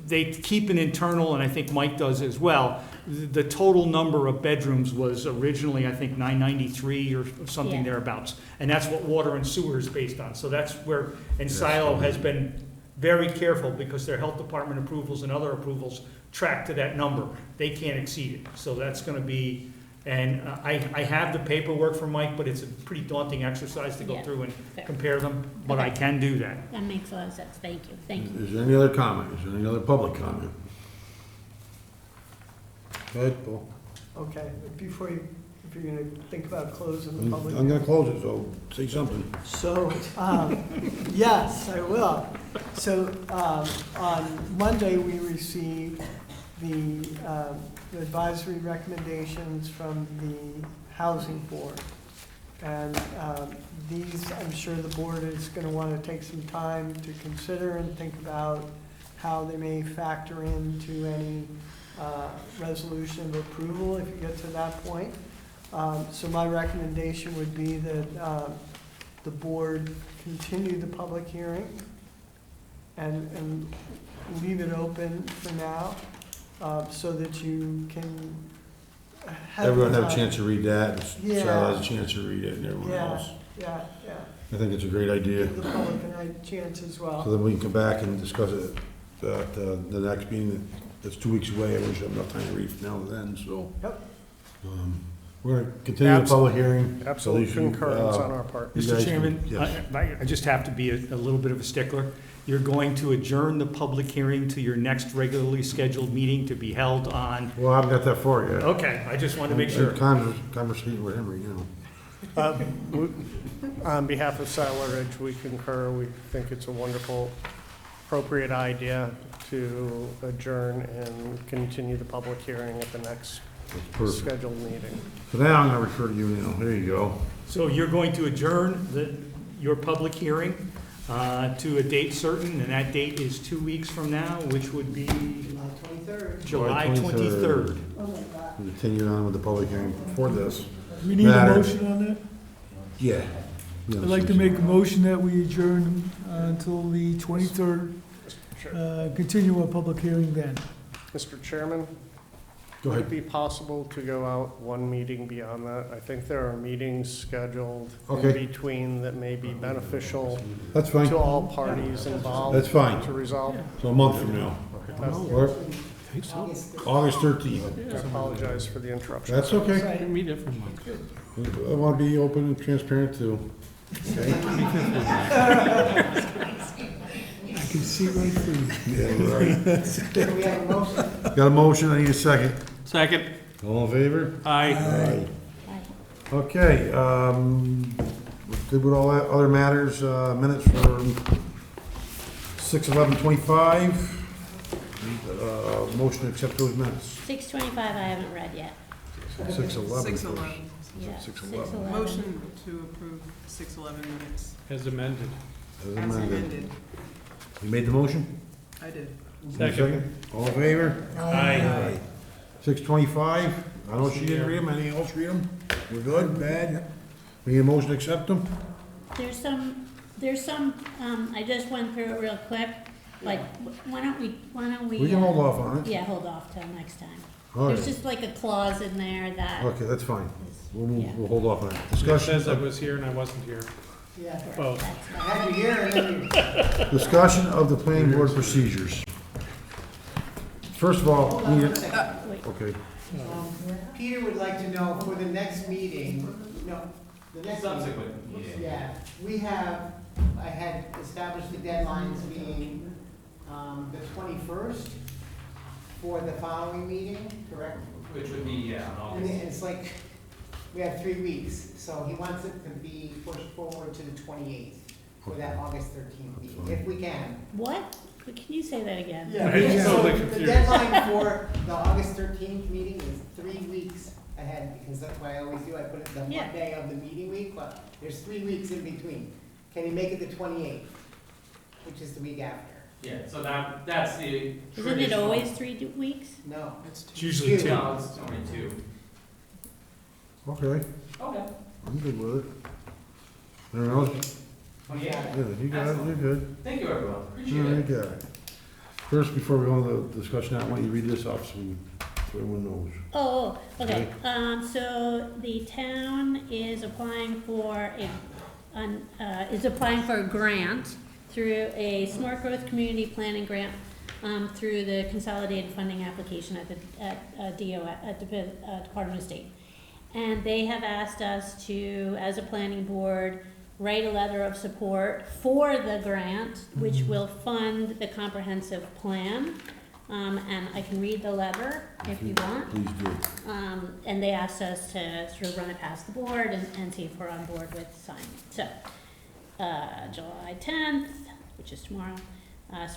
they keep an internal, and I think Mike does as well. The total number of bedrooms was originally, I think, 993 or something Yeah. thereabouts. And that's what water and sewer is based on. So that's where, and Silo has been very careful because their health department approvals and other approvals track to that number. They can't exceed it. So that's gonna be, and I have the paperwork for Mike, but it's a pretty daunting exercise to go Yeah, through and fair. compare them, but I Okay. can do that. That makes a lot of sense. Thank you. Thank you. Is there any other comment? Is there any other public comment? Go ahead, Paul. Okay, before you, if you're gonna think about closing the I'm public. gonna close it, so say something. So, yes, I will. So, on Monday, we received the advisory recommendations from the Housing Board. And these, I'm sure the board is gonna wanna take some time to consider and think about how they may factor into any resolution of approval if you get to that point. So my recommendation would be that the board continue the public hearing and leave it open for now, so that you can have. Everyone have a chance to read that, Yeah. Sal has a chance to read it, and everyone Yeah, else. yeah. I think it's a great idea. Give the public a chance as So well. then we can come back and discuss it at the next meeting. That's 2 weeks away. I wish I have enough time to read from now to then, so. Yep. We're gonna continue the public hearing. Absolute So you, concurrence on our part. you Mr. guys can- Chairman, yes. I just have to be a little bit of a stickler. You're going to adjourn the public hearing to your next regularly scheduled meeting to be held on, Well, I haven't got that far yet. okay, I just wanted to make I'm sure. Conversating with him right now. On behalf of Silo Ridge, we concur. We think it's a wonderful, appropriate idea to adjourn and continue the public hearing at the next That's perfect. scheduled meeting. So now I'm gonna refer to you now. There you go. So you're going to adjourn your public hearing to a date certain, and that date is 2 weeks from now, which would be July 23rd. Continue on with the public hearing for this. Do we need a Matter. motion on that? Yeah. I'd like to make a motion that we adjourn until the 23rd, continue our public hearing then. Mr. Chairman, Go would it ahead. be possible to go out one meeting beyond that? I think there are meetings scheduled in Okay. between that may be beneficial That's fine. to all parties involved. That's fine. To resolve. So a month from now. Or August 13th. I apologize for the interruption. That's okay. I want to be open and transparent too. Okay? I can see right through you. Yeah, right. Got a motion, I need a second. Second. All in favor? Aye. Aye. Okay, we're good with all that, other matters, minutes for 6/11/25. Motion to accept those minutes. 625 I haven't read yet. 6/11. 6/11. Yeah, 6/11. Motion to approve 6/11 minutes As amended. As as amended. amended. You made the motion? I did. Second. All in favor? Aye. 6/25, I know she didn't read them, anything else read them? We're good, bad? We need a motion to accept them? There's some There's some, I just went through it real quick, like, why don't we? We can hold off on it. Yeah, hold off till next time. All right. There's just like a clause in there that. Okay, that's fine. Yeah. We'll hold off on it. It Discussion, says I was here and I wasn't here. Yeah. Both. I had you here and then you. discussion of the planning board procedures. First of all, Hold on we, one second. okay, Peter would like to know for the next meeting, no, the next. Subsequent. Yeah, I had established the deadlines being, the 21st for the following meeting, correct? Which would be, yeah, And it's like, we have 3 weeks, so he wants it to be pushed forward to the 28th for that August 13th meeting, if we can. What? Can you say that again? Yeah, I'm so totally the confused. deadline for the August 13th meeting is 3 weeks ahead, because that's what I always do, I put it the Yeah. Monday of the meeting week, but there's 3 weeks in between. Can you make it the 28th, which is the week after? Yeah, so that's the. Isn't it always 3 weeks? No. It's usually two. No, it's only 2. okay, Okay. I'm good with it. Anyone else? 28. Yeah, you got it, you're good. Thank you, everyone. Yeah, Appreciate you it. got it. First, before we go on the discussion, I want you to read this off so everyone knows. Oh, okay. So the town is applying for a grant through a Smart Growth Community Planning Grant, through the consolidated funding application at the Department of State. And they have asked us to, as a planning board, write a letter of support for the grant, which will fund the comprehensive plan. And I can read the letter if you want. Please do. And they asked us to sort of run it past the board and see if we're on board with signing. So, July 10th, which is tomorrow,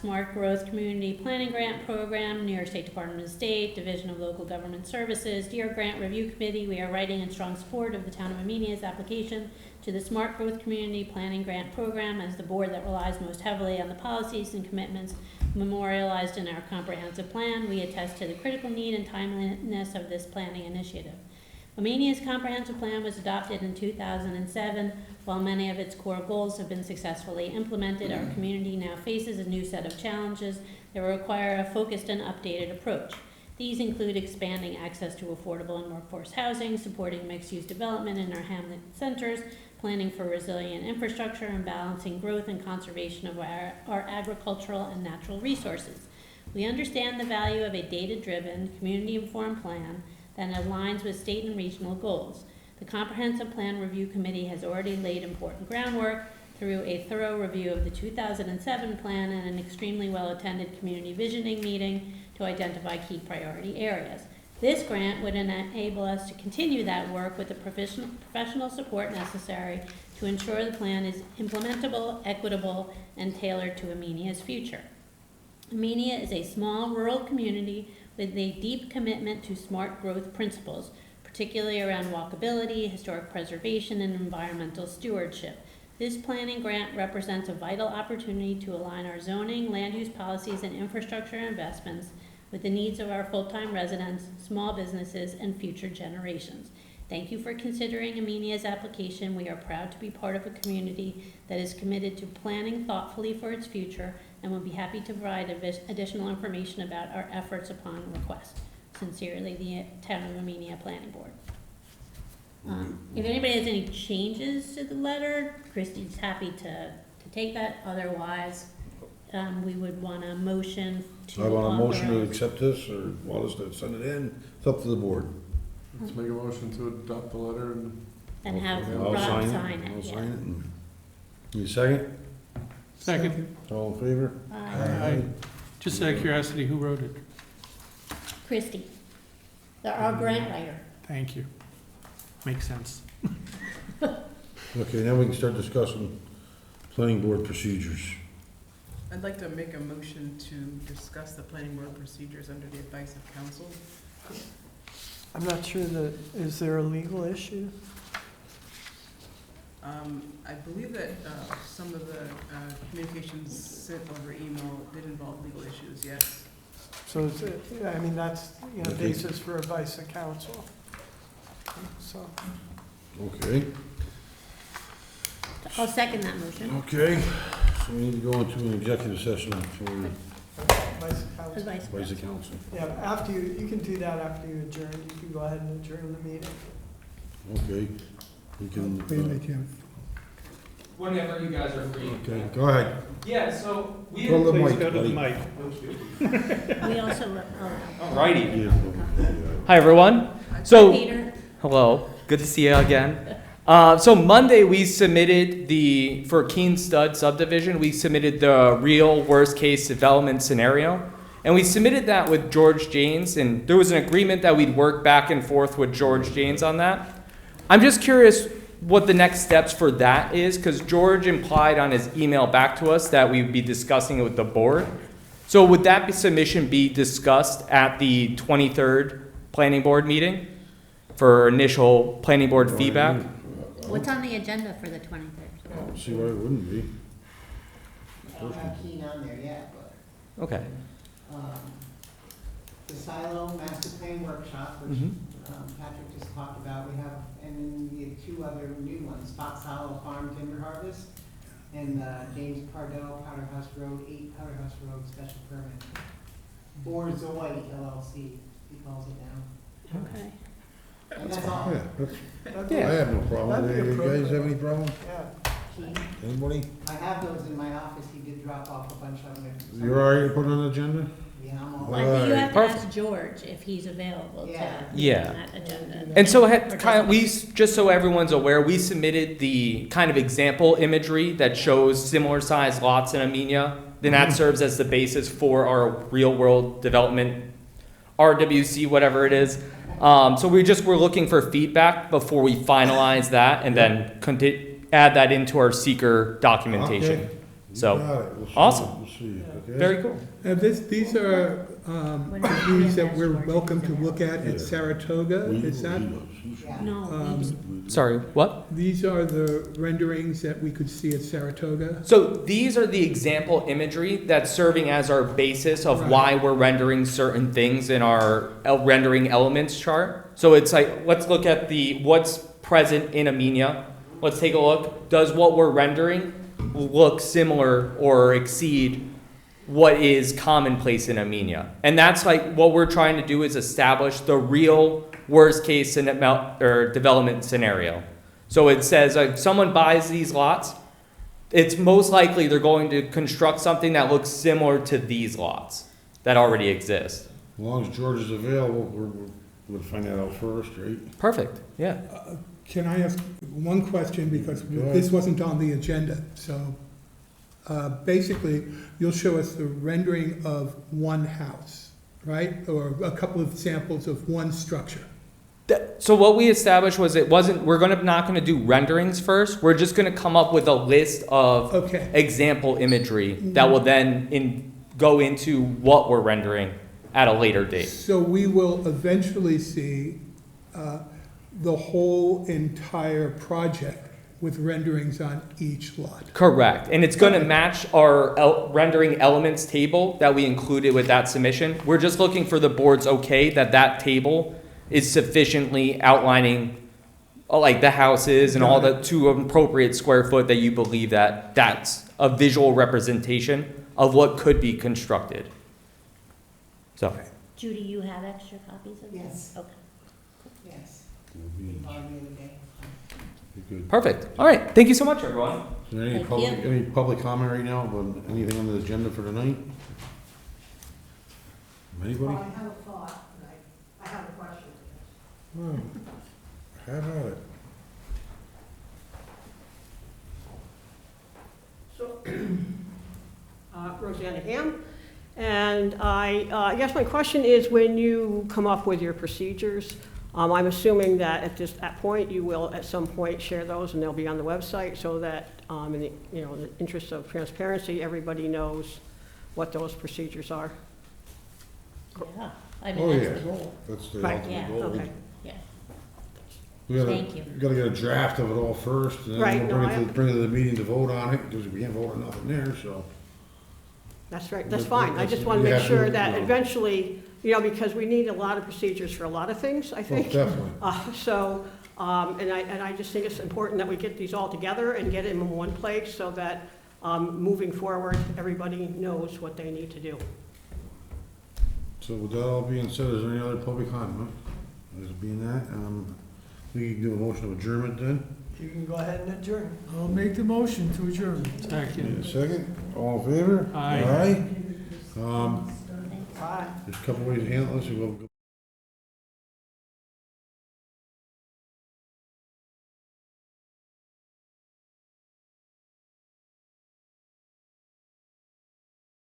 Smart Growth Community Planning Grant Program, New York State Department of State, Division of Local Government Services, Dear Grant Review Committee, we are writing in strong support of the town of Amenia's application to the Smart Growth Community Planning Grant Program as the board that relies most heavily on the policies and commitments memorialized in our comprehensive plan. We attest to the critical need and timeliness of this planning initiative. Amenia's comprehensive plan was adopted in 2007. While many of its core goals have been successfully implemented, our community now faces a new set of challenges that require a focused and updated approach. These include expanding access to affordable and workforce housing, supporting mixed-use development in our hamlet centers, planning for resilient infrastructure, and balancing growth and conservation of our agricultural and natural resources. We understand the value of a data-driven, community-informed plan that aligns with state and regional goals. The Comprehensive Plan Review Committee has already laid important groundwork through a thorough review of the 2007 plan and an extremely well-attended community visioning meeting to identify key priority areas. This grant would enable us to continue that work with the professional support necessary to ensure the plan is implementable, equitable, and tailored to Amenia's future. Amenia is a small rural community with a deep commitment to smart growth principles, particularly around walkability, historic preservation, and environmental stewardship. This planning grant represents a vital opportunity to align our zoning, land use policies, and infrastructure investments with the needs of our full-time residents, small businesses, and future generations. Thank you for considering Amenia's application. We are proud to be part of a community that is committed to planning thoughtfully for its future and will be happy to provide additional information about our efforts upon request. Sincerely, the Town of Amenia Planning Board. If anybody has any changes to the letter, Christie's happy to take that. Otherwise, we would want a motion to I want a motion to authorize- accept this, or want us to send it in, it's up to the board. Let's make a motion to adopt the letter and have I'll Rob sign sign I'll it, yeah. sign it. and- You second? Second. All in favor? Aye. Just out of curiosity, who wrote it? Christie, our grant writer. Thank you. Makes sense. Okay, now we can start discussing planning board procedures. I'd like to make a motion to discuss the planning board procedures under the advice of counsel. I'm not sure that, is there a legal issue? I believe that some of the communications sent over email did involve legal issues, yes. So, I mean, that's, basis for advice of counsel. So, Okay, I'll second that motion. Okay, so we need to go into an executive session for Vice Counsel. Advice. vice counsel. Yeah, after you can do that after you adjourn. You can go ahead and adjourn the meeting. Okay, we can, Wait, wait, Jim. Whenever you guys are free. okay, go ahead. Yeah, so we. Go to the Please mic, go to the buddy. mic. We also, Alrighty. Yeah. Hi, everyone. So, Peter, hello. Good to see you again. So Monday, we submitted for Keene Stud subdivision, we submitted the real worst-case development scenario. And we submitted that with George Janes, and there was an agreement that we'd work back and forth with George Janes on that. I'm just curious what the next steps for that is, because George implied on his email back to us that we'd be discussing it with the board. So would that submission be discussed at the 23rd planning board meeting for initial planning board feedback? what's on the agenda for the 23rd? See why it wouldn't be. I don't have Keen on there yet, but, Okay. the silo master plan workshop, which, Patrick just talked about, we have, and then we have two other new ones, Fox Hollow Farm Timber Harvest, and, James Pardo, Powderhouse Road, 8 Powderhouse Road Special Permit. Borzoi LLC, he calls it now. Okay. And that's all. Yeah, I have no problem. That'd be You guys have any problem? Yeah. Keen. Anybody? I have those in my office, he did drop off a bunch of them. You're all right to put it on the agenda? Yeah, I'm all. Well, I think you have to Perfect. ask George if he's available to Yeah. be Yeah. on that agenda. And so just so everyone's aware, we submitted the kind of example imagery that shows similar sized lots in Amenia. Then that serves as the basis for our real world development, RWC, whatever it is. So we're looking for feedback before we finalize that and then add that into our seeker documentation. Okay. So, You got it. We'll see. awesome. We'll see, okay? Very cool. Now, these are degrees that we're welcome to look at Saratoga, is that? No, Sorry, what? These are the renderings that we could see at Saratoga? So these are the example imagery that's serving as our basis of why we're rendering certain things in our rendering elements chart. So it's like, let's look at what's present in Amenia. Let's take a look. Does what we're rendering look similar or exceed what is commonplace in Amenia? And that's like what we're trying to do is establish the real worst case development scenario. So it says if someone buys these lots, it's most likely they're going to construct something that looks similar to these lots that already exist. As long as George is available, we'll find that out first, right? Perfect, yeah. Can I ask one question, because Go ahead. this wasn't on the agenda? So basically, you'll show us the rendering of one house, right? Or a couple of samples of one structure. So what we established was we're not gonna do renderings first. We're just gonna come up with a list of Okay. example imagery that will then go into what we're rendering at a later date. So we will eventually see the whole entire project with renderings on each lot. Correct, and it's gonna match our rendering elements table that we included with that submission. We're just looking for the board's okay that table is sufficiently outlining like the houses and all the to appropriate square foot that you believe that's a visual representation of what could be constructed. So, Judy, you have extra copies of this? Yes. Okay. Yes. Be Called me the other day. good. perfect. All right, thank you so much, everyone. Is there any Thank any public comment right now about anything on the agenda for tonight? Anybody? Well, I have a thought, and I have a question. Oh, have at it. So, Rosanna Ham, and I guess my question is, when you come up with your procedures, I'm assuming that at that point, you will at some point share those, and they'll be on the website, so that, in the, the interest of transparency, everybody knows what those procedures are. Yeah, I mean, Oh, that's yeah. the goal. That's the Right. ultimate Yeah, goal. Okay. Yeah. We gotta, Thank you. we gotta get a draft of it all first, and Right, then no, we'll I- bring it to the meeting to vote on it, because we can't vote on nothing there, so. That's right, that's But fine. I that's- just want to we make have sure to, that you know. eventually, because we need a lot of procedures for a lot of things, I Well, think. definitely. So, And I just think it's important that we get these all together and get them in one place so that moving forward, everybody knows what they need to do. So with that all being said, is there any other public comment? As being that, we can do a motion of adjournment then? You can go ahead and adjourn. I'll make the motion to adjourn. Need a second? All in favor? Aye. Aye. Bye. There's a couple ways to handle this. We'll go